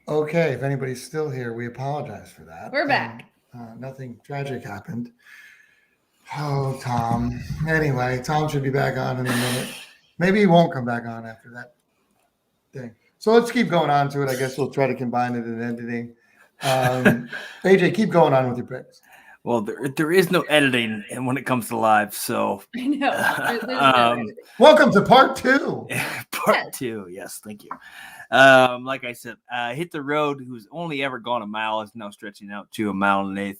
Okay, if anybody's still here, we apologize for that. We're back. Nothing tragic happened. Oh, Tom. Anyway, Tom should be back on in a minute. Maybe he won't come back on after that thing. So let's keep going on to it. I guess we'll try to combine it in editing. AJ, keep going on with your picks. Well, there is no editing and when it comes to live, so I know. There's no editing. Welcome to part 2. Part 2, yes, thank you. Like I said, Hit the Road, who's only ever gone a mile, is now stretching out to 1.1 miles.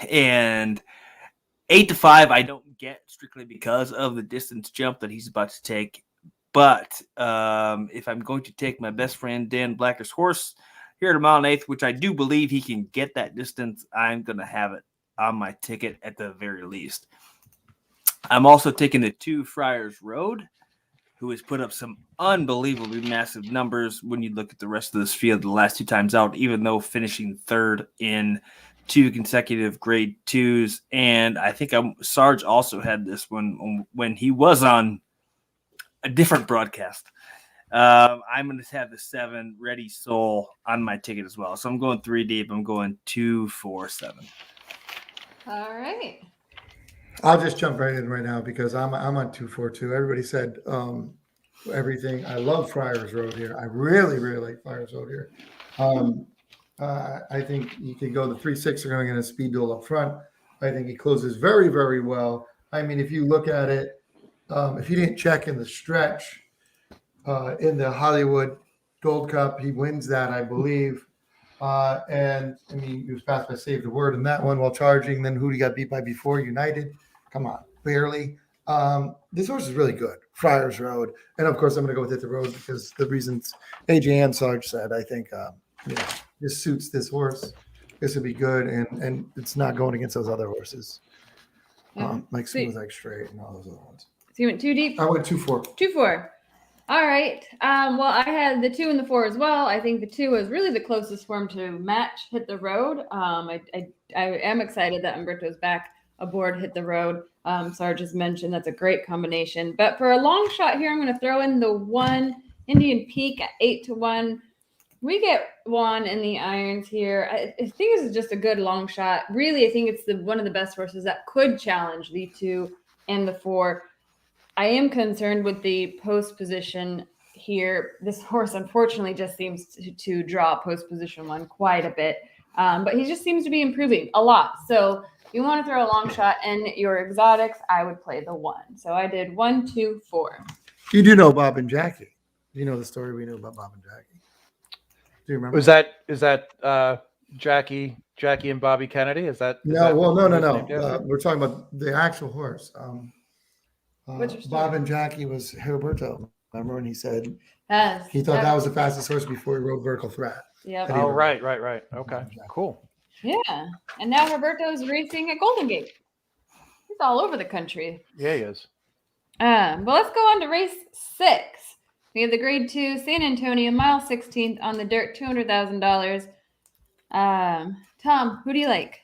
And 8 to 5, I don't get strictly because of the distance jump that he's about to take. But if I'm going to take my best friend Dan Blacker's horse here at 1.1 miles, which I do believe he can get that distance, I'm going to have it on my ticket at the very least. I'm also taking the 2 Friars Road, who has put up some unbelievably massive numbers when you look at the rest of this field the last 2 times out, even though finishing third in 2 consecutive grade 2s. And I think Sarge also had this one when he was on a different broadcast. I'm going to have the 7 Ready Soul on my ticket as well. So I'm going 3 deep. I'm going 2, 4, 7. All right. I'll just jump right in right now because I'm on 2-4-2. Everybody said everything. I love Friars Road here. I really, really like Friars Road here. I think you can go the 3-6 are going to get a speed duel up front. I think he closes very, very well. I mean, if you look at it, if you didn't check in the stretch in the Hollywood Gold Cup, he wins that, I believe. And I mean, he was passed by Save the Word in that one while charging. Then who he got beat by before? United. Come on, barely. This horse is really good. Friars Road. And of course, I'm going to go with Hit the Road because the reasons AJ and Sarge said, I think, this suits this horse. This would be good. And it's not going against those other horses. Like Smooth Like Straight and all those other ones. So you went 2 deep? I went 2-4. 2-4. All right. Well, I had the 2 and the 4 as well. I think the 2 was really the closest for him to match Hit the Road. I am excited that Umberto's back aboard Hit the Road. Sarge has mentioned that's a great combination. But for a long shot here, I'm going to throw in the 1 Indian Peak at 8 to 1. We get Juan in the irons here. I think this is just a good long shot. Really, I think it's one of the best horses that could challenge the 2 and the 4. I am concerned with the post position here. This horse, unfortunately, just seems to draw post position 1 quite a bit. But he just seems to be improving a lot. So if you want to throw a long shot in your exotics, I would play the 1. So I did 1, 2, 4. You do know Bob and Jackie. You know the story we know about Bob and Jackie. Do you remember? Is that Jackie and Bobby Kennedy? Is that no? We're talking about the actual horse. Bob and Jackie was Roberto. Remember when he said he thought that was the fastest horse before he rode Vertical Threat? Yeah. Oh, right. Okay, cool. Yeah, and now Roberto's racing at Golden Gate. He's all over the country. Yeah, he is. Well, let's go on to race 6. We have the grade 2 San Antonio, mile 16th on the dirt, $200,000. Tom, who do you like?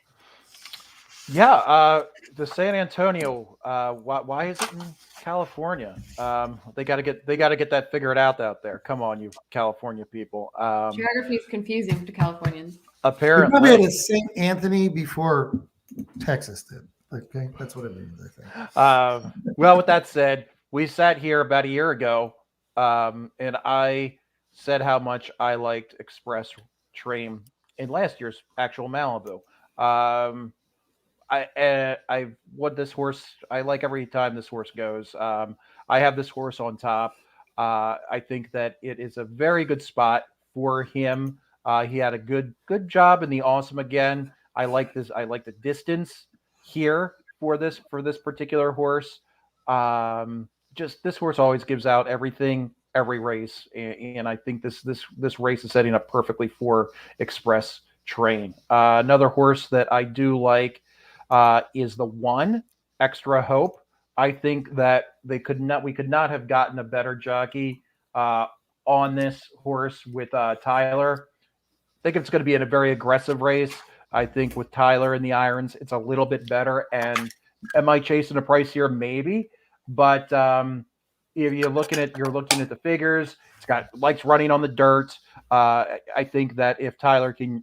Yeah, the San Antonio. Why is it in California? They got to get that figured out there. Come on, you California people. Geography is confusing to Californians. Apparently, we probably had a St. Anthony before Texas did. Okay, that's what it means, I think. Well, with that said, we sat here about a year ago, and I said how much I liked Express Train in last year's actual Malibu. I what this horse, I like every time this horse goes. I have this horse on top. I think that it is a very good spot for him. He had a good job in the Awesome again. I like this. I like the distance here for this particular horse. Just this horse always gives out everything every race, and I think this race is setting up perfectly for Express Train. Another horse that I do like is the 1 Extra Hope. I think that we could not have gotten a better jockey on this horse with Tyler. I think it's going to be in a very aggressive race. I think with Tyler in the irons, it's a little bit better. And am I chasing a price here? Maybe. But if you're looking at the figures, it's got likes running on the dirt. I think that if Tyler can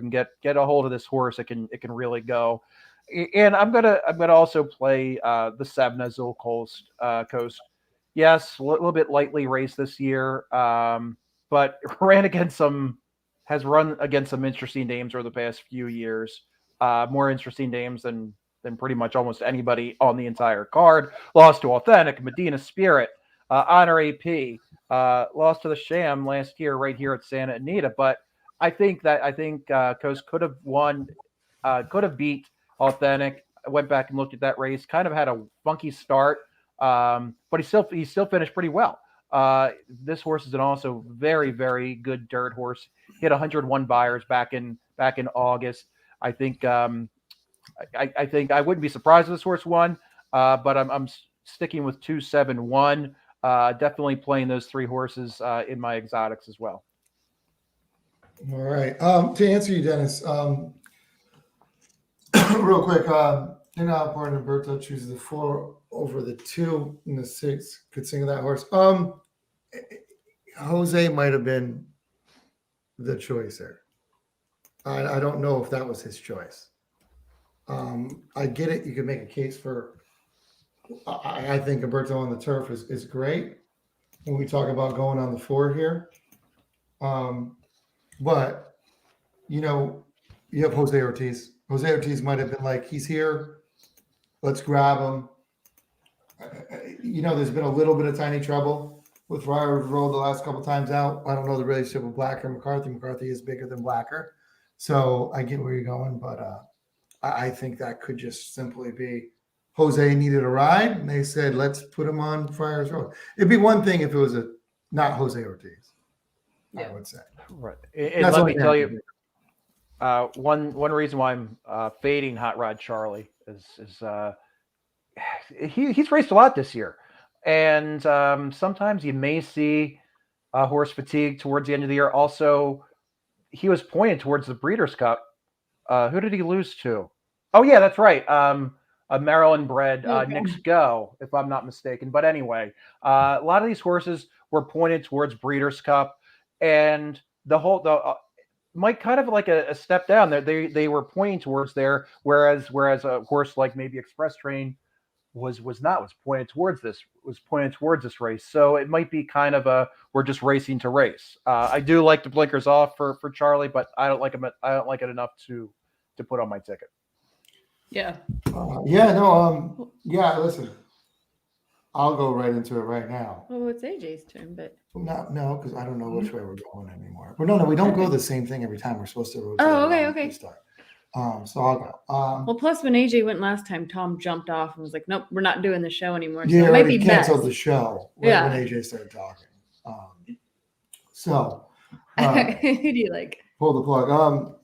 get a hold of this horse, it can really go. And I'm gonna also play the 7 Azul Coast. Yes, a little bit lightly raced this year, but has run against some interesting names over the past few years. More interesting names than pretty much almost anybody on the entire card. Lost to Authentic, Medina Spirit, Honor AP, lost to the Sham last year right here at Santa Anita. But I think Coast could have won, could have beat Authentic. I went back and looked at that race. Kind of had a funky start, but he still finished pretty well. This horse is an also very, very good dirt horse. Hit 101 buyers back in August. I think I think I wouldn't be surprised if this horse won, but I'm sticking with 271. Definitely playing those 3 horses in my exotics as well. All right. To answer you, Dennis, real quick, in how important Umberto chooses the 4 over the 2 and the 6. Could sing of that horse. Jose might have been the choice there. I don't know if that was his choice. I get it. You could make a case for. I think Umberto on the turf is great when we talk about going on the 4 here. But you have Jose Ortiz. Jose Ortiz might have been like, he's here. Let's grab him. There's been a little bit of tiny trouble with Friars Road the last couple times out. I don't know the relationship with Blacker and McCarthy. McCarthy is bigger than Blacker. So I get where you're going, but I think that could just simply be Jose needed a ride, and they said, let's put him on Friars Road. It'd be one thing if it was not Jose Ortiz, I would say. Right. And let me tell you, one reason why I'm fading Hot Rod Charlie is he's raced a lot this year. And sometimes you may see horse fatigue towards the end of the year. Also, he was pointed towards the Breeders' Cup. Who did he lose to? Oh, yeah, that's right. A Maryland-bred Knicks Go, if I'm not mistaken. But anyway, a lot of these horses were pointed towards Breeders' Cup, and the might kind of like a step down there. They were pointing towards there, whereas a horse like maybe Express Train was pointed towards this race. So it might be kind of we're just racing to race. I do like the blinkers off for Charlie, but I don't like him. I don't like it enough to put on my ticket. Yeah. Listen, I'll go right into it right now. Well, it's AJ's turn, but No, because I don't know which way we're going anymore. But no, we don't go the same thing every time. We're supposed to rotate. Oh, okay. Start. So I'll go. Well, plus when AJ went last time, Tom jumped off and was like, "Nope, we're not doing the show anymore." So Yeah, it might be canceled best. the show when AJ started talking. Who do you like? Pull the plug.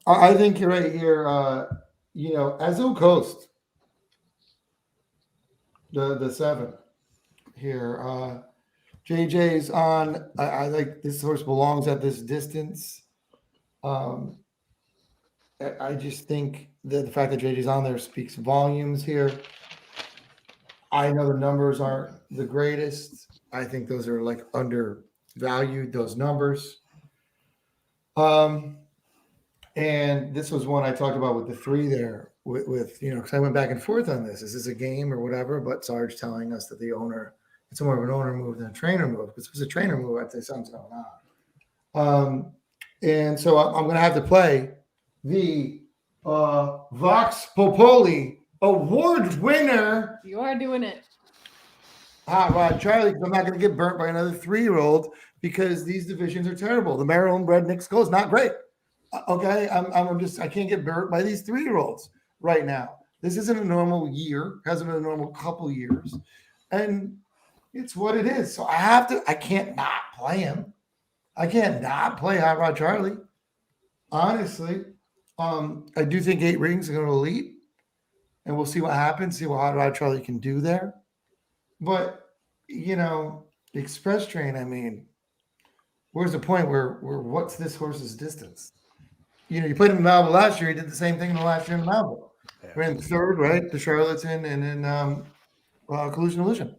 I think you're right here. Azul Coast, the 7 here. JJ's on. I like this horse belongs at this distance. I just think that the fact that JJ's on there speaks volumes here. I know the numbers aren't the greatest. I think those are like undervalued, those numbers. And this was one I talked about with the 3 there with because I went back and forth on this. Is this a game or whatever? But Sarge telling us that it's more of an owner move than a trainer move. Because if it was a trainer move, I'd say something's going on. And so I'm going to have to play the Vox Populi award winner. You are doing it. Hot Rod Charlie, because I'm not going to get burnt by another 3-year-old because these divisions are terrible. The Maryland bred Knicks Go is not great. Okay, I can't get burnt by these 3-year-olds right now. This isn't a normal year, hasn't been a normal couple years, and it's what it is. So I can't not play him. I can't not play Hot Rod Charlie. Honestly, I do think 8 rings are going to leap, and we'll see what happens. See what Hot Rod Charlie can do there. But the Express Train. I mean, where's the point where what's this horse's distance? You played him in Malibu last year. He did the same thing in the last year in Malibu. Yeah. Ran 3rd, right? The Charlatan, and then Collusion Illusion.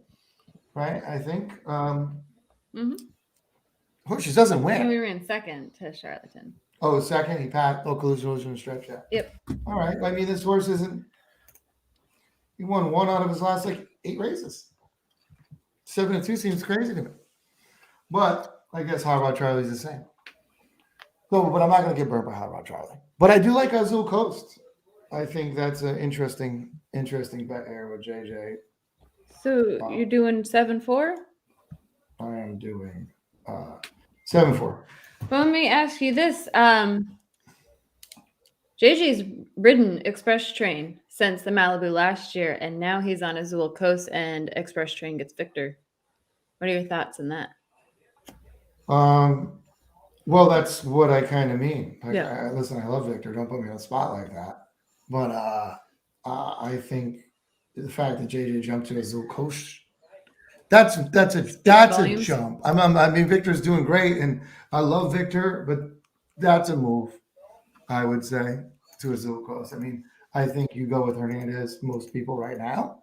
right? I think. Mm-hmm. Horses doesn't And win. we ran second to Charlatan. Oh, second, he passed. Oh, collision stretch. Yeah. Yep. All right. I mean, this horse isn't. He won 1 out of his last 8 races. 7-2 seems crazy to me. But I guess Hot Rod Charlie's the same. So, but I'm not going to get burnt by Hot Rod Charlie. But I do like Azul Coast. I think that's an interesting bet here with JJ. So you're doing 7-4? I am doing 7-4. Well, let me ask you this. JJ's ridden Express Train since the Malibu last year, and now he's on Azul Coast and Express Train gets Victor. What are your thoughts on that? Well, that's what I kind of mean. Like, Yeah. Listen, I love Victor. Don't put me on the spot like that. But I think the fact that JJ jumped to Azul Coast, that's a Volumes. jump. I mean, Victor's doing great, and I love Victor, but that's a move, I would say, to Azul Coast. I mean, I think you go with Hernandez, most people right now.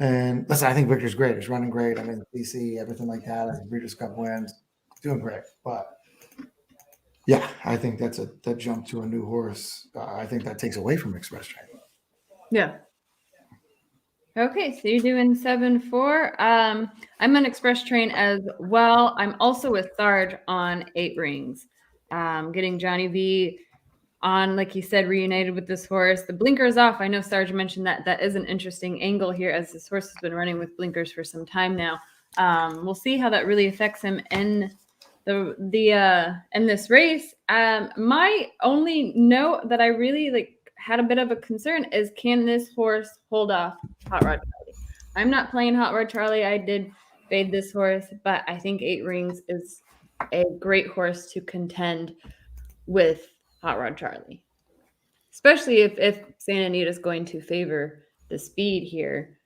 And listen, I think Victor's great. He's running great. I mean, DC, everything like that. I think Breeders' Cup wins, doing great. But yeah, I think that's that jump to a new horse. I think that takes away from Express Train. Yeah. Okay, so you're doing 7-4. I'm on Express Train as well. I'm also with Sarge on 8 Rings. Getting Johnny V on, like he said, reunited with this horse. The blinkers off. I know Sarge mentioned that is an interesting angle here, as this horse has been running with blinkers for some time now. We'll see how that really affects him in in this race. My only note that I really had a bit of a concern is, can this horse hold off Hot Rod Charlie? I'm not playing Hot Rod Charlie. I did fade this horse, but I think 8 Rings is a great horse to contend with Hot Rod Charlie, especially if Santa Anita is going to favor the speed here.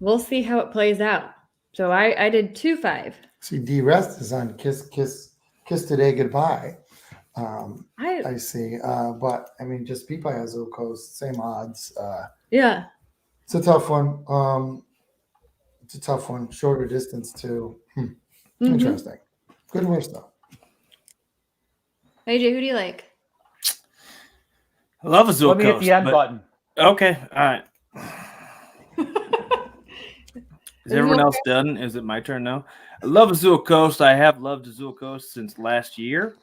We'll see how it plays out. So I did 2-5. See, D-Rest is on Kiss Today Goodbye. I see. But I mean, just beat by Azul Coast, same odds. Yeah. It's a tough one. Shorter distance too. Interesting. Good horse though. AJ, who do you like? I love Azul Let me hit Coast. the end button. Okay, all right. Is everyone else done? Is it my turn now? I love Azul Coast. I have loved Azul Coast since last year.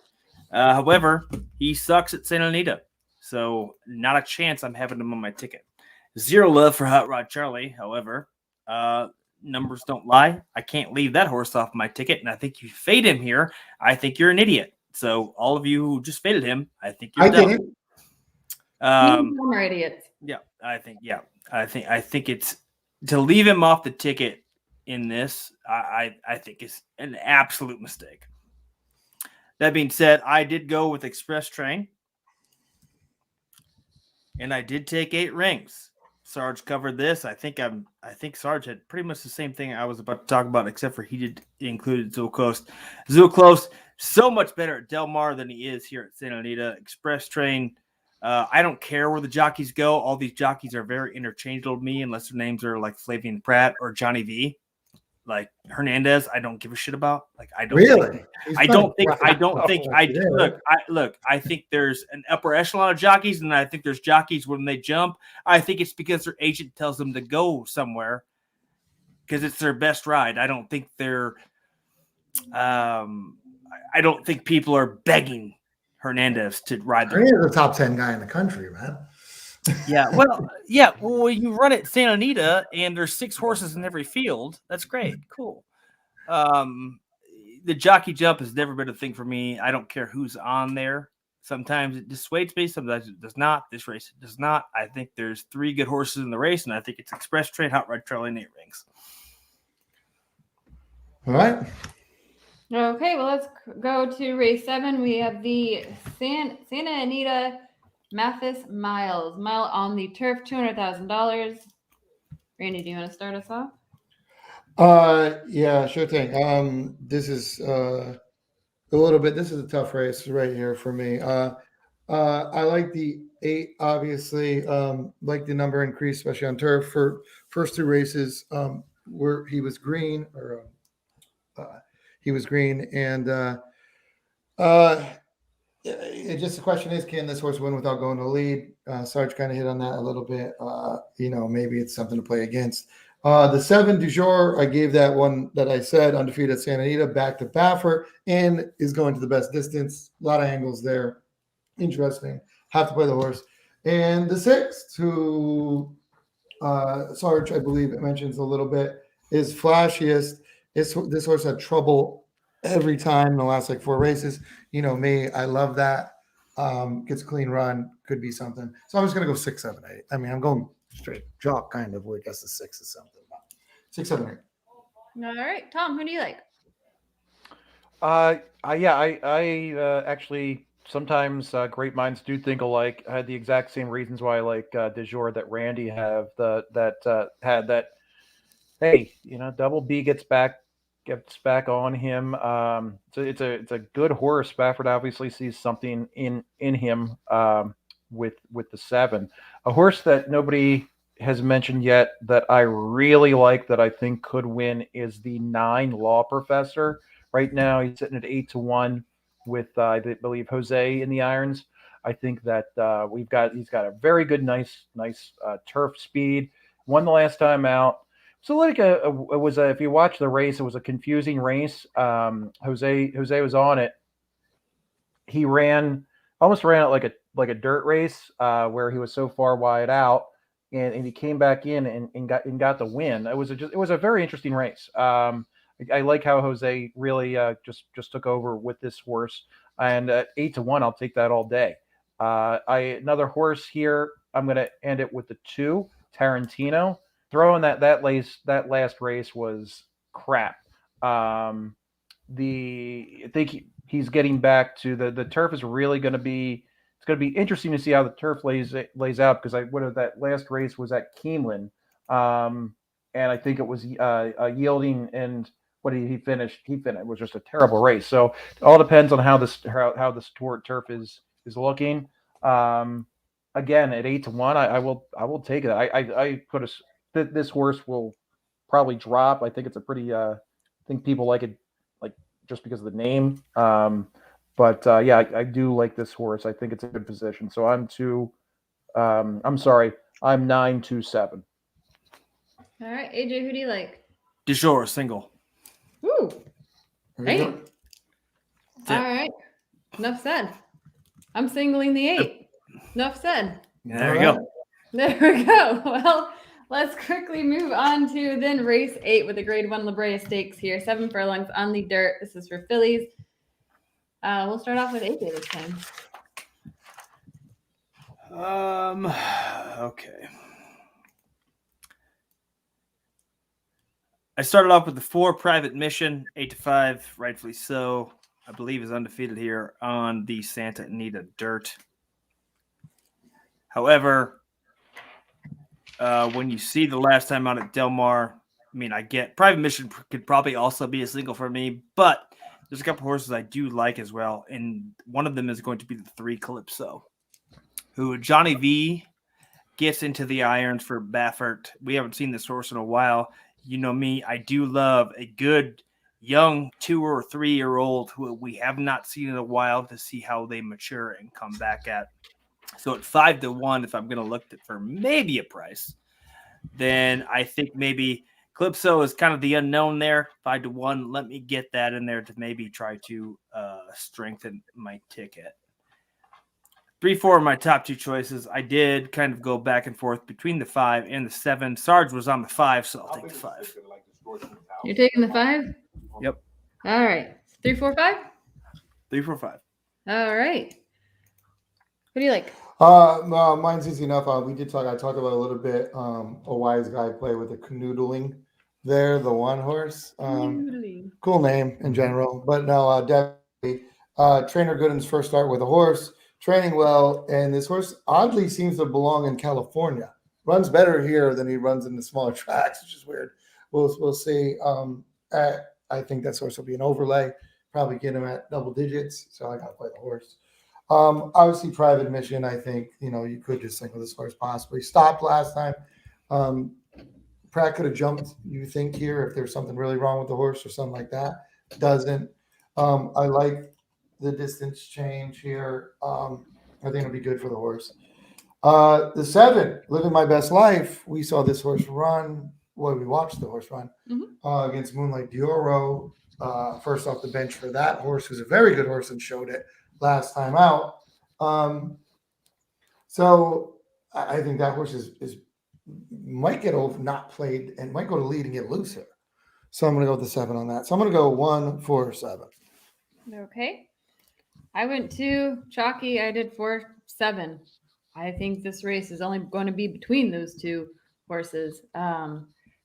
However, he sucks at Santa Anita, so not a chance I'm having him on my ticket. Zero love for Hot Rod Charlie. However, numbers don't lie. I can't leave that horse off my ticket, and I think you fade him here. I think you're an idiot. So all of you who just faded him, I think you're dumb. We're idiots. Yeah, I think it's to leave him off the ticket in this. I think is an absolute mistake. That being said, I did go with Express Train, and I did take 8 Rings. Sarge covered this. I think Sarge had pretty much the same thing I was about to talk about, except for he included Azul Coast. Azul Coast, so much better at Del Mar than he is here at Santa Anita. Express Train, I don't care where the jockeys go. All these jockeys are very interchangeable to me, unless their names are like Flavian Pratt or Johnny V. Like Hernandez, I don't give a shit about. Like I don't really. I think there's an upper echelon of jockeys, and I think there's jockeys when they jump. I think it's because their agent tells them to go somewhere because it's their best ride. I don't think they're. I don't think people are begging Hernandez to ride. He's the top 10 guy in the country, man. Yeah, well, when you run at Santa Anita and there's 6 horses in every field, that's great, cool. The jockey jump has never been a thing for me. I don't care who's on there. Sometimes it dissuades me, sometimes it does not. This race it does not. I think there's 3 good horses in the race, and I think it's Express Train, Hot Rod Charlie, and 8 Rings. All right. Okay, well, let's go to race 7. We have the Santa Anita Mathis Mile on the turf, $200,000. Randy, do you want to start us off? Yeah, sure thing. This is a little bit. This is a tough race right here for me. I like the 8, obviously. Like the number increase, especially on turf for first 2 races. he was green, or he was green, and uh, just the question is, can this horse win without going to the lead? Sarge kind of hit on that a little bit. Maybe it's something to play against. The 7 du jour, I gave that one that I said undefeated at Santa Anita back to Baffert and is going to the best distance. A lot of angles there. Interesting. Have to play the horse. And the 6, who Sarge, I believe it mentions a little bit, is flashiest. This horse had trouble every time in the last 4 races. You know me, I love that. Gets a clean run, could be something. So I'm just gonna go 6, 7, 8. I mean, I'm going straight jock kind of. Where I guess the 6 is something. 6, 7, 8. All right, Tom, who do you like? I actually sometimes great minds do think alike. I had the exact same reasons why I like du jour that Randy had that. Hey, Double B gets back on him. So it's a good horse. Baffert obviously sees something in him with the 7. A horse that nobody has mentioned yet that I really like, that I think could win, is the 9 Law Professor. Right now he's sitting at 8-1 with I believe Jose in the irons. I think that he's got a very good, nice turf speed. Won the last time out. So if you watch the race, it was a confusing race. Jose was on it. He almost ran it like a dirt race where he was so far wide out, and he came back in and got the win. It was a very interesting race. I like how Jose really just took over with this horse, and at 8-1, I'll take that all day. Another horse here, I'm going to end it with the 2, Tarantino. Throwing that last race was crap. I think he's getting back to the turf is really going to be. It's going to be interesting to see how the turf lays out, because that last race was at Keeneland, and I think it was yielding, and what he finished. It was just a terrible race. So it all depends on how this turf is looking. Again, at 8-1, I will take it. I put this horse will probably drop. I think it's a pretty. I think people like it, just because of the name. But I do like this horse. I think it's a good position. So I'm 9-7. All right, AJ, who do you like? Du jour, single. Woo. There you go. All right. Enough said. I'm singling the 8. Enough said. There you go. There we go. Well, let's quickly move on to then race 8 with the Grade 1 La Brea Stakes here. 7 furlongs on the dirt. This is for fillies. We'll start off with AJ this time. Okay. I started off with the 4 Private Mission, 8-5, rightfully so. I believe is undefeated here on the Santa Anita dirt. However, when you see the last time out at Del Mar, I mean, I get Private Mission could probably also be a single for me, but there's a couple horses I do like as well, and one of them is going to be the 3 Calypso, who Johnny V gets into the irons for Baffert. We haven't seen this horse in a while. You know me, I do love a good young 2 or 3-year-old who we have not seen in a while to see how they mature and come back at. So at 5-1, if I'm going to look for maybe a price, then I think maybe Calypso is kind of the unknown there. 5-1, let me get that in there to maybe try to strengthen my ticket. 3-4 are my top 2 choices. I did kind of go back and forth between the 5 and the 7. Sarge was on the 5, so I'll take the 5. You're taking the 5? Yep. All right. 3, 4, 5? 3, 4, 5. All right. Who do you like? Mine's easy enough. I talked about a little bit. A wise guy play with a canoodling there, the 1 horse. Cool name in general, but no, definitely. Trainer Gooden's first start with a horse, training well, and this horse oddly seems to belong in California. Runs better here than he runs in the smaller tracks, which is weird. We'll see. I think that horse will be an overlay. Probably get him at double digits, so I got to play the horse. Obviously, Private Mission, I think, you could just think of this horse possibly. Stopped last time. Pratt could have jumped, you think, here if there's something really wrong with the horse or something like that. Doesn't. I like the distance change here. I think it'll be good for the horse. The 7, Living My Best Life. We saw this horse run. Well, we watched the horse run against Moonlight Dioro. First off the bench for that horse, who's a very good horse and showed it last time out. So I think that horse is might get over not played and might go to lead and get loose here. So I'm going to go with the 7 on that. So I'm going to go 1, 4, 7. Okay. I went 2 chalky. I did 4, 7. I think this race is only going to be between those 2 horses.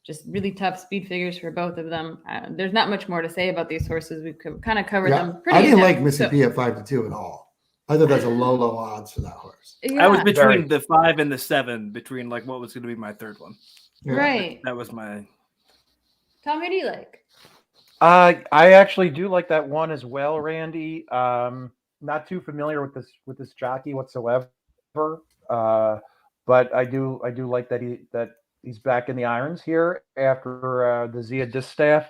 Just really tough speed figures for both of them. There's not much more to say about these horses. We've kind of covered them pretty I didn't in-depth, like Mississippi at 5-2 at all. I thought that's a low odds for that horse. Yeah, I was between the 5 and the 7, between like what was going to be my third one. Yeah. right. That was my. Tom, who do you like? I actually do like that one as well, Randy. Not too familiar with this jockey whatsoever, but I do like that he's back in the irons here after the Zia Distaff.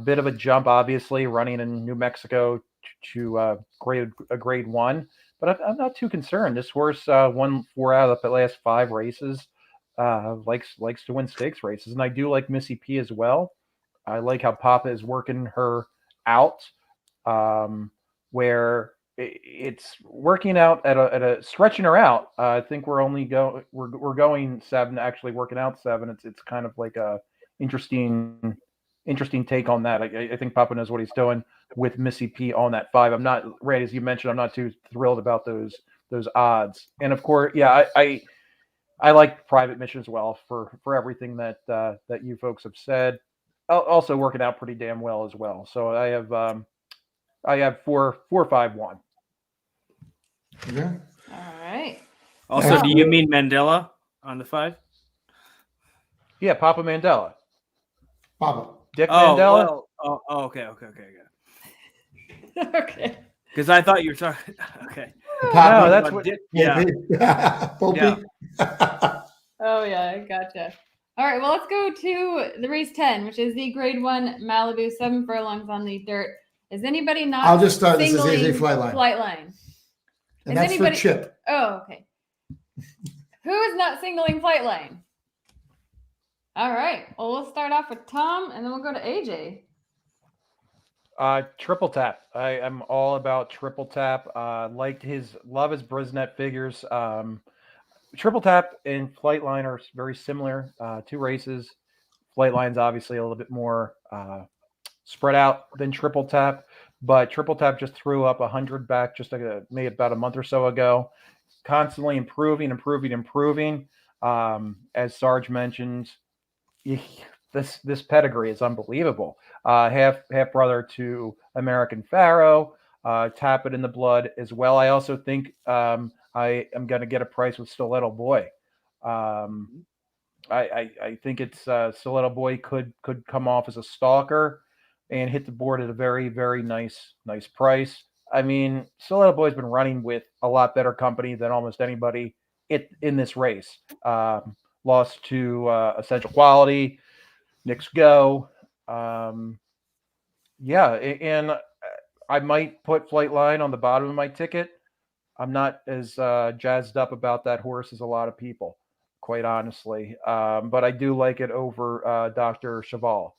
Bit of a jump, obviously, running in New Mexico to grade 1, but I'm not too concerned. This horse won 4 out of the last 5 races. Likes to win stakes races, and I do like Missy P as well. I like how Papa is working her out, where it's working out at a stretching her out. I think we're going 7, actually working out 7. It's kind of like a interesting take on that. I think Papa knows what he's doing with Missy P on that 5. I'm not, Randy, as you mentioned, I'm not too thrilled about those odds. And of course, yeah, I like Private Mission as well for everything that you folks have said. Also working out pretty damn well as well. So I have 4, 5, 1. Yeah. All right. Also, do you mean Mandela on the 5? Yeah, Papa Mandela. Papa. Dick Mandela. Well, okay. Okay. Because I thought you were talking. Okay. Papa. No, that's what. Yeah. Popey. Oh yeah, I gotcha. All right, well, let's go to the race 10, which is the grade 1 Malibu, 7 furlongs on the dirt. Is anybody not I'll just start. This is singling AJ Flightline. Flightline? And Is that's anybody- for Chip. Oh, okay. Who is not singling Flightline? All right. Well, we'll start off with Tom, and then we'll go to AJ. Triple Tap. I am all about Triple Tap. Love his Brisnet figures. Triple Tap and Flightline are very similar. 2 races. Flightline's obviously a little bit more spread out than Triple Tap, but Triple Tap just threw up 100 back just maybe about a month or so ago. Constantly improving. As Sarge mentioned, this pedigree is unbelievable. Half brother to American Pharaoh. Tap it in the blood as well. I also think I am going to get a price with Stiletto Boy. I think it's Stiletto Boy could come off as a stalker and hit the board at a very, very nice price. I mean, Stiletto Boy's been running with a lot better company than almost anybody in this race. Lost to Essential Quality, Knicks Go. Yeah, and I might put Flightline on the bottom of my ticket. I'm not as jazzed up about that horse as a lot of people, quite honestly. But I do like it over Dr. Cheval.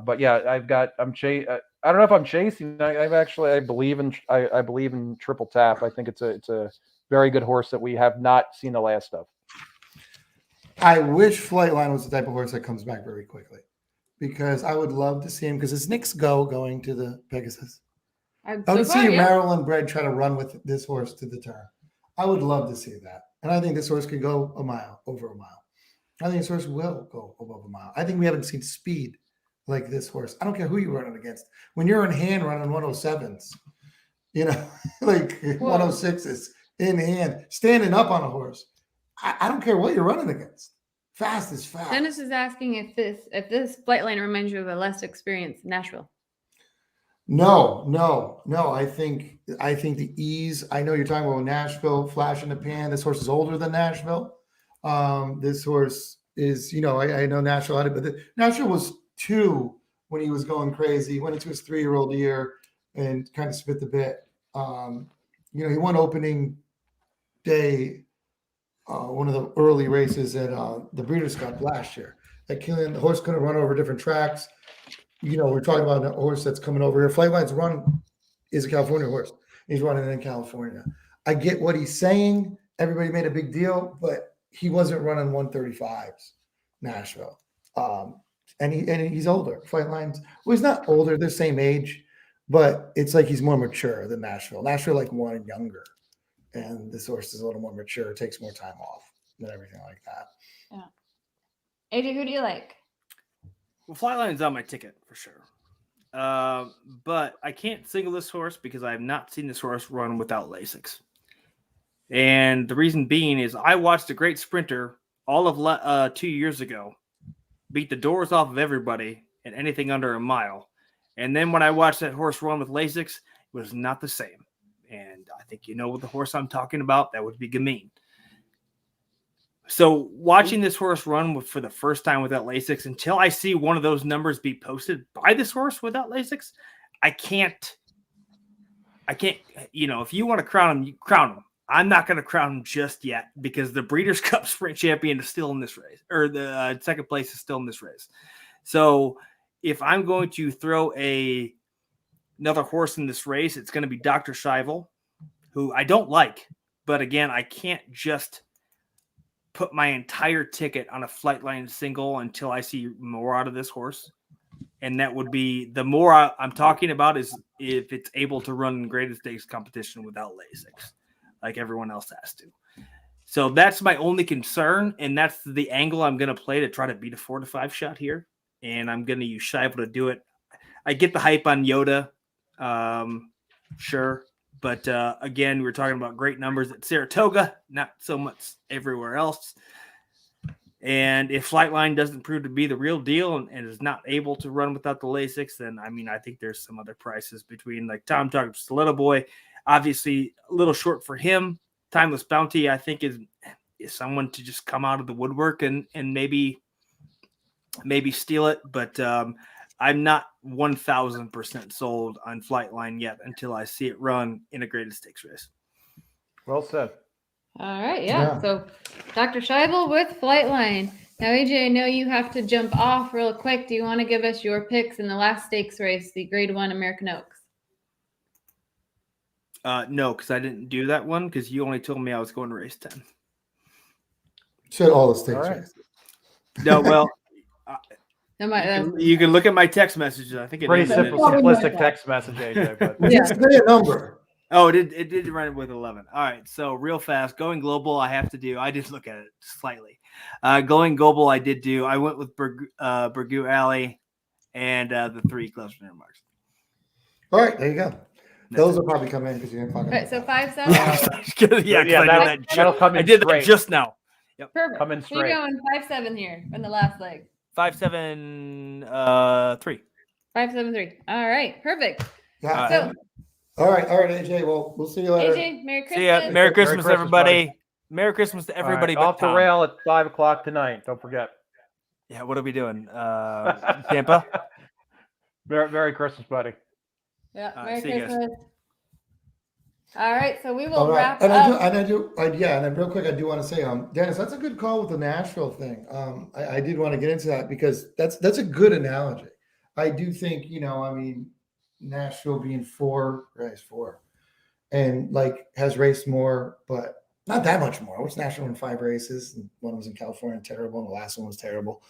But yeah, I don't know if I'm chasing. I believe in Triple Tap. I think it's a very good horse that we have not seen the last of. I wish Flightline was the type of horse that comes back very quickly, because I would love to see him, because it's Knicks Go going to the Pegasus. I would see Maryland bred try to run with this horse to the turn. I would love to see that. And I think this horse could go over a mile. I think this horse will go above a mile. I think we haven't seen speed like this horse. I don't care who you're running against. When you're in hand running 107s, like 106s in hand, standing up on a horse, I don't care what you're running against. Fast is fast. Dennis is asking if this Flightline reminds you of a less experienced Nashville. No. I think the ease. I know you're talking about Nashville, flash in the pan. This horse is older than Nashville. This horse is, I know Nashville had it, but Nashville was 2 when he was going crazy. He went into his 3-year-old year and kind of spit the bit. He won opening day, one of the early races at the Breeders' Cup last year. At Killian, the horse couldn't run over different tracks. We're talking about a horse that's coming over here. Flightline's run is a California horse. He's running in California. I get what he's saying. Everybody made a big deal, but he wasn't running 135s, Nashville. And he's older. Flightline's, well, he's not older. They're the same age, but it's like he's more mature than Nashville. Nashville like one younger, and this horse is a little more mature. It takes more time off and everything like that. Yeah. AJ, who do you like? Well, Flightline's on my ticket for sure. But I can't single this horse because I have not seen this horse run without Lasix. And the reason being is I watched a great sprinter all of 2 years ago beat the doors off of everybody at anything under a mile. And then when I watched that horse run with Lasix, it was not the same. And I think you know what the horse I'm talking about. That would be Gamine. So watching this horse run for the first time without Lasix, until I see one of those numbers be posted by this horse without Lasix, I can't, if you want to crown him, you crown him. I'm not going to crown him just yet because the Breeders' Cup Sprint Champion is still in this race, or the second place is still in this race. So if I'm going to throw another horse in this race, it's going to be Dr. Scheibel, who I don't like. But again, I can't just put my entire ticket on a Flightline single until I see more out of this horse. And that would be the more I'm talking about is if it's able to run in graded stakes competition without Lasix, like everyone else has to. So that's my only concern. And that's the angle I'm going to play to try to beat a 4-5 shot here. And I'm going to use Scheibel to do it. I get the hype on Yoda. Sure. But again, we were talking about great numbers at Saratoga, not so much everywhere else. And if Flightline doesn't prove to be the real deal and is not able to run without the Lasix, then I think there's some other prices between, like Tom talked Stiletto Boy, obviously a little short for him. Timeless Bounty, I think, is someone to just come out of the woodwork and maybe steal it. But I'm not 1,000% sold on Flightline yet until I see it run in a graded stakes race. Well said. All right, yeah. So Dr. Scheibel with Flightline. Now, AJ, I know you have to jump off real quick. Do you want to give us your picks in the last stakes race, the Grade 1 American Oaks? No, because I didn't do that one because you only told me I was going to race 10. Said all the stakes All right. races. No, well, Am you can look at my text messages. I think it Pretty ended simple, at- simplistic text message, AJ. But Yeah. Just say a number. Oh, it did run it with 11. All right, so real fast, going global, I did look at it slightly. Going global, I went with Burgoo Alley and the 3 clubs near marks. All right, there you go. Those will probably come in because you didn't fucking. All right, so 5-7. Yeah, that'll come in I did that straight. just now. Perfect. Come in So you're straight. going 5-7 here in the last leg. 5-7-3. 5-7-3. All right, perfect. Yeah. So All right, AJ. Well, we'll see you later. AJ, Merry Christmas. See ya. Merry Christmas, Christmas, everybody. buddy. Merry Christmas to All right, everybody. off but the Tom. rail at 5:00 tonight. Don't forget. Yeah, what are we doing? Tampa. Merry Christmas, buddy. Yeah, All right, Merry see you guys. Christmas. All right, so we will All right, wrap and up. and then real quick, I do want to say, Dennis, that's a good call with the Nashville thing. I did want to get into that because that's a good analogy. I do think, Nashville being 4, and has raced more, but not that much more. What's Nashville in 5 races? And one was in California, terrible, and the last one was terrible.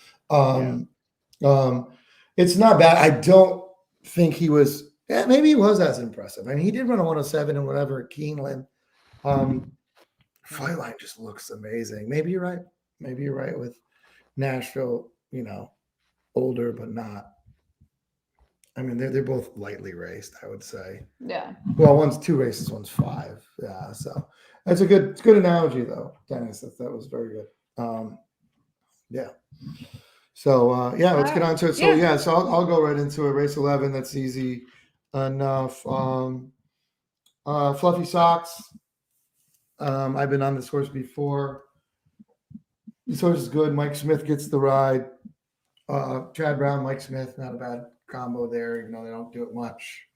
It's not bad. I don't think he was. Yeah, maybe he was as impressive. He did run a 107 and whatever at Keeneland. Flightline just looks amazing. Maybe you're right. Maybe you're right with Nashville, older, but not. They're both lightly raced, I would say. Yeah. Well, one's 2 races, one's 5. Yeah, so that's a good analogy, though, Dennis. That was very good. Yeah. So let's get on to it. So so I'll go right into it. Race 11. That's easy enough. Fluffy Socks. I've been on this horse before. This horse is good. Mike Smith gets the ride. Chad Brown, Mike Smith, not a bad combo there, even though they don't do it much.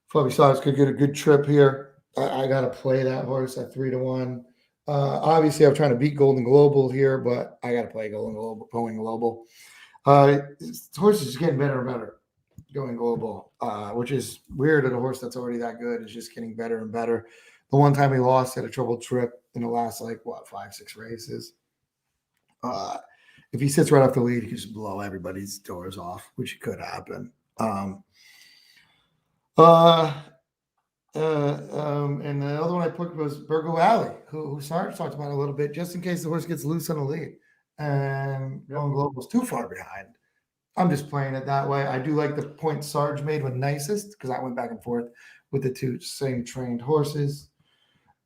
Fluffy Socks could get a good trip here. I got to play that horse at 3-1. Obviously, I'm trying to beat Golden Global here, but I got to play Going Global. This horse is just getting better and better going global, which is weird that a horse that's already that good is just getting better and better. The one time he lost, he had a troubled trip in the last, 5-6 races. If he sits right off the lead, he can just blow everybody's doors off, which could happen. And the other one I picked was Burgo Alley, who Sarge talked about a little bit, just in case the horse gets loose on the lead. And Going Global's too far behind. I'm just playing it that way. I do like the point Sarge made with Nicest, because I went back and forth with the two same trained horses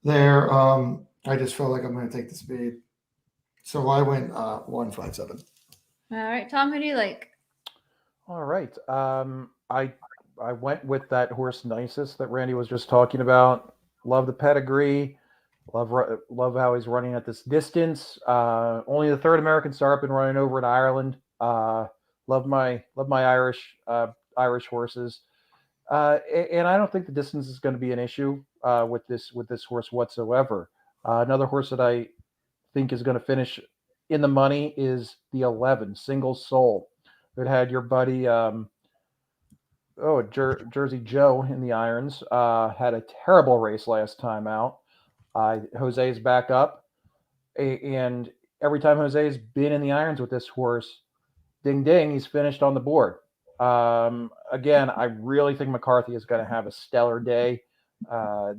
there. I just felt like I'm going to take the speed. So I went 1-5-7. All right, Tom, who do you like? All right. I went with that horse Nicest that Randy was just talking about. Love the pedigree. Love how he's running at this distance. Only the third American star I've been running over in Ireland. Love my Irish horses. And I don't think the distance is going to be an issue with this horse whatsoever. Another horse that I think is going to finish in the money is the 11 Single Soul. It had your buddy Jersey Joe in the irons. Had a terrible race last time out. Jose's back up, and every time Jose's been in the irons with this horse, ding ding, he's finished on the board. Again, I really think McCarthy is going to have a stellar day. I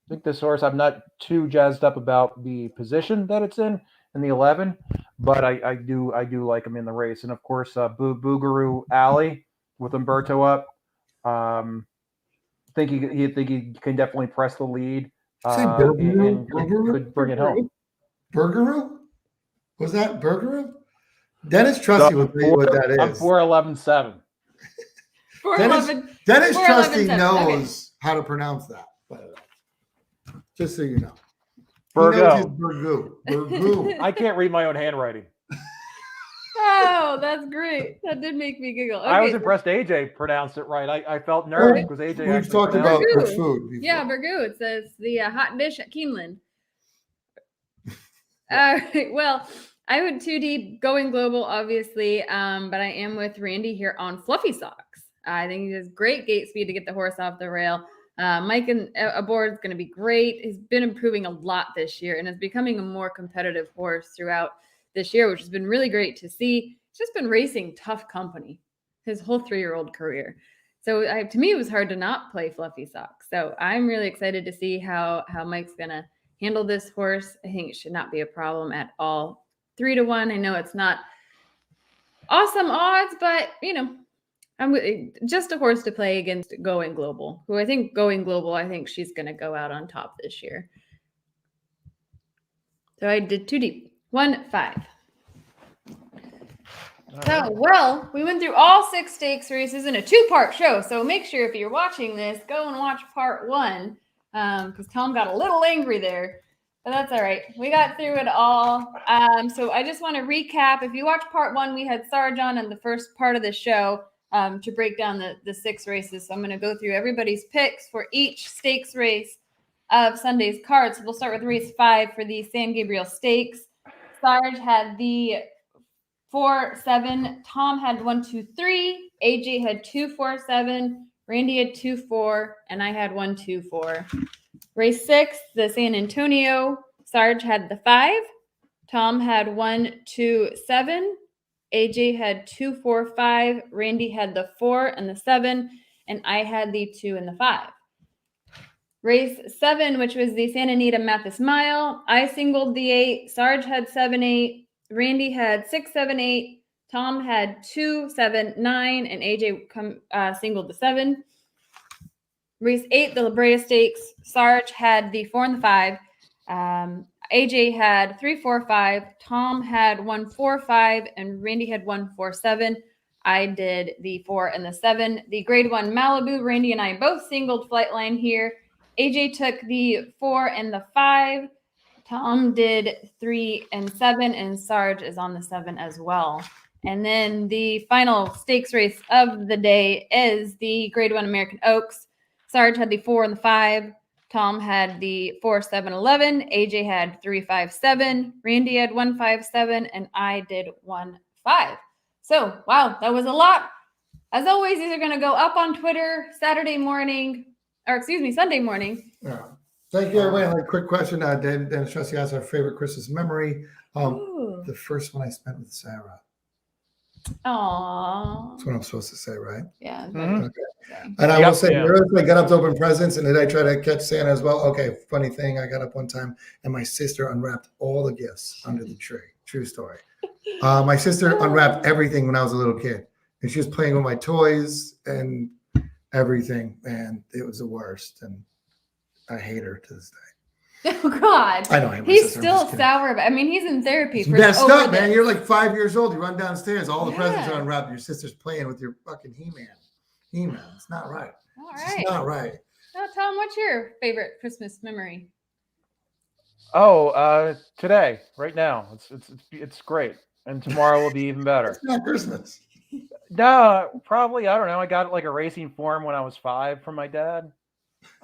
think this horse, I'm not too jazzed up about the position that it's in the 11, but I do like him in the race. And of course, Boogaroo Alley with Umberto up. Think he can definitely press the lead and could bring it home. Burgaroo? Was that Burgaroo? Dennis Trusty would tell you what that is. I'm 4-11-7. Dennis Trusty 4-11-7. knows how to pronounce that. Just so you know. Burgo. I can't read my own handwriting. Oh, that's great. That did make me giggle. Okay. I was impressed AJ pronounced it right. I felt nervous because AJ We've talked about Burgoo. the food before. Yeah, Burgoo. It says the hot dish at Keeneland. All right. Well, I went too deep Going Global, obviously, but I am with Randy here on Fluffy Socks. I think he has great gate speed to get the horse off the rail. Mike aboard is going to be great. He's been improving a lot this year and is becoming a more competitive horse throughout this year, which has been really great to see. He's just been racing tough company his whole 3-year-old career. So to me, it was hard to not play Fluffy Socks. So I'm really excited to see how Mike's going to handle this horse. I think it should not be a problem at all. 3-1. I know it's not awesome odds, but I'm just a horse to play against Going Global, who I think she's going to go out on top this year. So I did too deep. 1-5. So, well, we went through all 6 stakes races in a 2-part show. So make sure if you're watching this, go and watch part 1 because Tom got a little angry there. But that's all right. We got through it all. So I just want to recap. If you watch part 1, we had Sarge on in the first part of the show to break down the 6 races. So I'm going to go through everybody's picks for each stakes race of Sunday's card. So we'll start with race 5 for the San Gabriel Stakes. Sarge had the 4-7. Tom had 1-2-3. AJ had 2-4-7. Randy had 2-4, and I had 1-2-4. Race 6, the San Antonio. Sarge had the 5. Tom had 1-2-7. AJ had 2-4-5. Randy had the 4 and the 7, and I had the 2 and the 5. Race 7, which was the Santa Anita Mathis Mile. I singled the 8. Sarge had 7-8. Randy had 6-7-8. Tom had 2-7-9, and AJ singled the 7. Race 8, the Brea Stakes. Sarge had the 4 and the 5. AJ had 3-4-5. Tom had 1-4-5, and Randy had 1-4-7. I did the 4 and the 7. The grade 1 Malibu, Randy and I both singled Flightline here. AJ took the 4 and the 5. Tom did 3 and 7, and Sarge is on the 7 as well. And then the final stakes race of the day is the Grade 1 American Oaks. Sarge had the 4 and the 5. Tom had the 4, 7, 11. AJ had 3, 5, 7. Randy had 1, 5, 7. And I did 1, 5. So, wow, that was a lot. As always, these are going to go up on Twitter Sunday morning. Yeah. Thank you, everybody. Like, quick question. Dennis Trusty asked our favorite Christmas memory. The first one I spent with Sarah. Aww. That's what I'm supposed to say, right? Yeah. Mhm. Okay. And I will say, Yeah. I got up to open presents, and did I try to catch Santa as well? Okay, funny thing, I got up one time, and my sister unwrapped all the gifts under the tree. True story. My sister unwrapped everything when I was a little kid, and she was playing with my toys and everything, and it was the worst, and I hate her to this day. Oh God! I know. He's still sour, but I mean, he's in therapy for messed over up, man. this. You're like 5 years old. You run downstairs, all the presents Yeah. are unwrapped. Your sister's playing with your fucking He-Man. He-Man. It's not right. All It's right. not right. Now, Tom, what's your favorite Christmas memory? Oh, today, right now, it's great, and tomorrow will be even better. It's not Christmas. No, probably I don't know. I got like a racing form when I was 5 from my dad.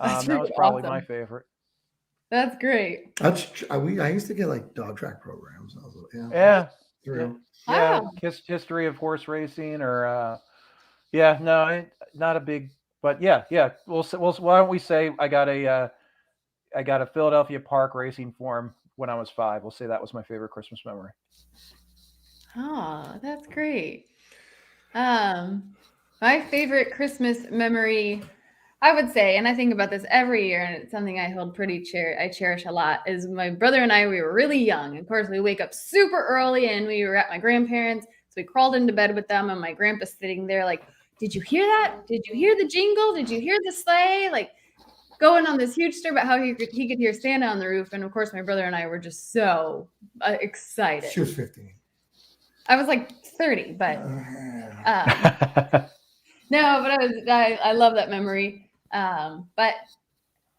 That's That was really probably awesome. my favorite. That's great. I used to get like dog track programs. Yeah, Through. yeah. Wow. History of horse racing, or not a big, but yeah. Why don't we say I got a Philadelphia Park racing form when I was 5. We'll say that was my favorite Christmas memory. Oh, that's great. My favorite Christmas memory, I would say, and I think about this every year, and it's something I hold I cherish a lot, is my brother and I, we were really young. Of course, we wake up super early, and we were at my grandparents', so we crawled into bed with them, and my grandpa's sitting there like, did you hear that? Did you hear the jingle? Did you hear the sleigh? Like, going on this huge story about how he could hear Santa on the roof. And of course, my brother and I were just excited. She was 15. I was like 30, but no, but I love that memory. But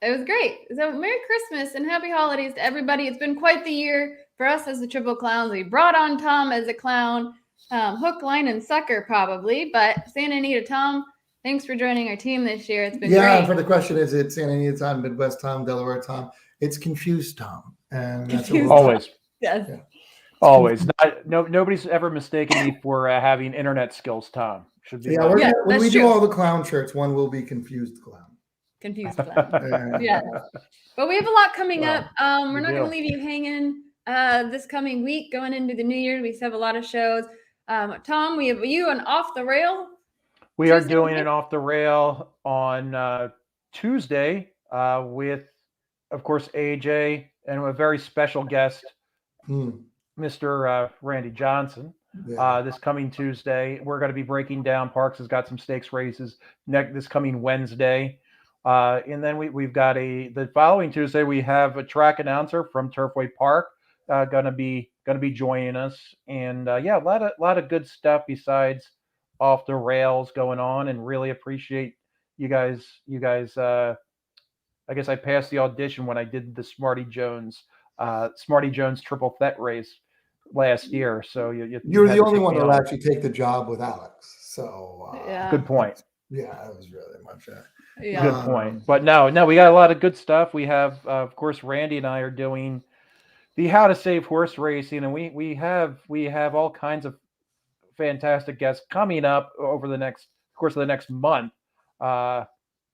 it was great. So Merry Christmas and Happy Holidays to everybody. It's been quite the year for us as the Triple Clowns. We brought on Tom as a clown, hook, line, and sucker probably. But Santa Anita, Tom, thanks for joining our team this year. It's been great. And for the question, is it Santa Anita Tom, Midwest Tom, Delaware Tom? It's confused Tom, and that's Confused what Always. Yes. Yeah. Always. Nobody's ever mistaken me for having internet skills, Tom. Should be. Yeah, Yeah, when that's we true. do all the clown shirts, one will be confused clown. Confused clown. Yeah. Yeah. But we have a lot coming Well, up. We're we not going to do. leave you hanging this coming week going into the new year. We still have a lot of shows. Tom, we have you on Off the Rail. We are Tuesday doing night? an Off the Rail on Tuesday with, of course, AJ and a very special guest, Mr. Randy Johnson. Yeah. This coming Tuesday, we're going to be breaking down. Parks has got some stakes races this coming Wednesday. And then we've got the following Tuesday, we have a track announcer from Turfway Park going to be joining us. And a lot of good stuff besides Off the Rails going on, and really appreciate you guys. I guess I passed the audition when I did the Smarty Jones triple threat race last year. So You're had the to only take one me that will on. actually take the job with Alex. So Yeah. Good point. Yeah, that was really much that. Yeah. Good point. But no, we got a lot of good stuff. We have, of course, Randy and I are doing the How to Save Horse Racing, and we have all kinds of fantastic guests coming up over the next month,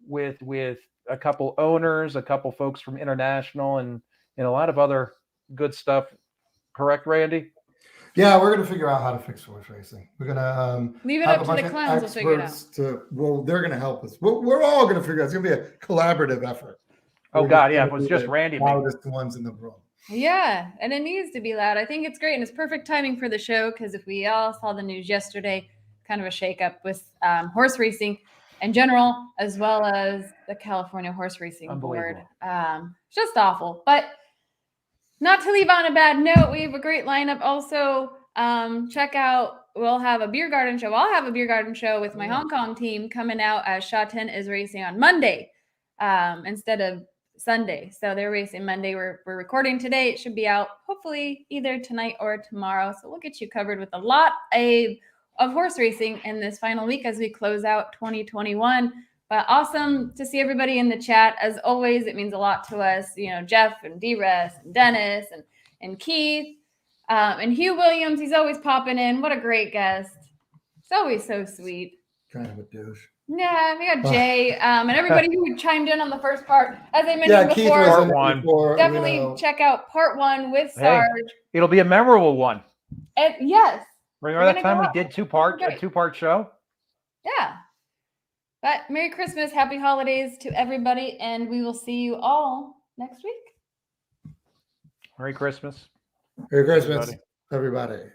with a couple owners, a couple folks from International, and a lot of other good stuff. Correct, Randy? Yeah, we're gonna figure out how to fix horse racing. We're gonna Leave it have up a to bunch the of clowns. We'll figure it out. experts they're gonna help us. We're all gonna figure it out. It's gonna be a collaborative effort. Oh We're God, just yeah, gonna if it was be just the Randy and me. loudest ones in the room. Yeah, and it needs to be loud. I think it's great, and it's perfect timing for the show because if we all saw the news yesterday, kind of a shakeup with horse racing in general, as well as the California Horse Racing Board. It's just awful. But not to leave on a bad note, we have a great lineup. Also, check out. We'll have a beer garden show. I'll have a beer garden show with my Hong Kong team coming out as Sha 10 is racing on Monday instead of Sunday. So they're racing Monday. We're recording today. It should be out hopefully either tonight or tomorrow. So we'll get you covered with a lot of horse racing in this final week as we close out 2021. But awesome to see everybody in the chat. As always, it means a lot to us. You know, Jeff and D-Res and Dennis and Keith and Hugh Williams. He's always popping in. What a great guest. It's always so sweet. Kind of a douche. Yeah, we got Jay and everybody who chimed in on the first part. As I mentioned Yeah, Keith before, was in Part one. it before. definitely check out part 1 with Hey. Sarge. It'll be a memorable one. And yes, Remember We're that gonna time go we out. did Okay. a two-part show? yeah. But Merry Christmas, Happy Holidays to everybody, and we will see you all next week. Merry Christmas. Merry Christmas, Everybody. everybody.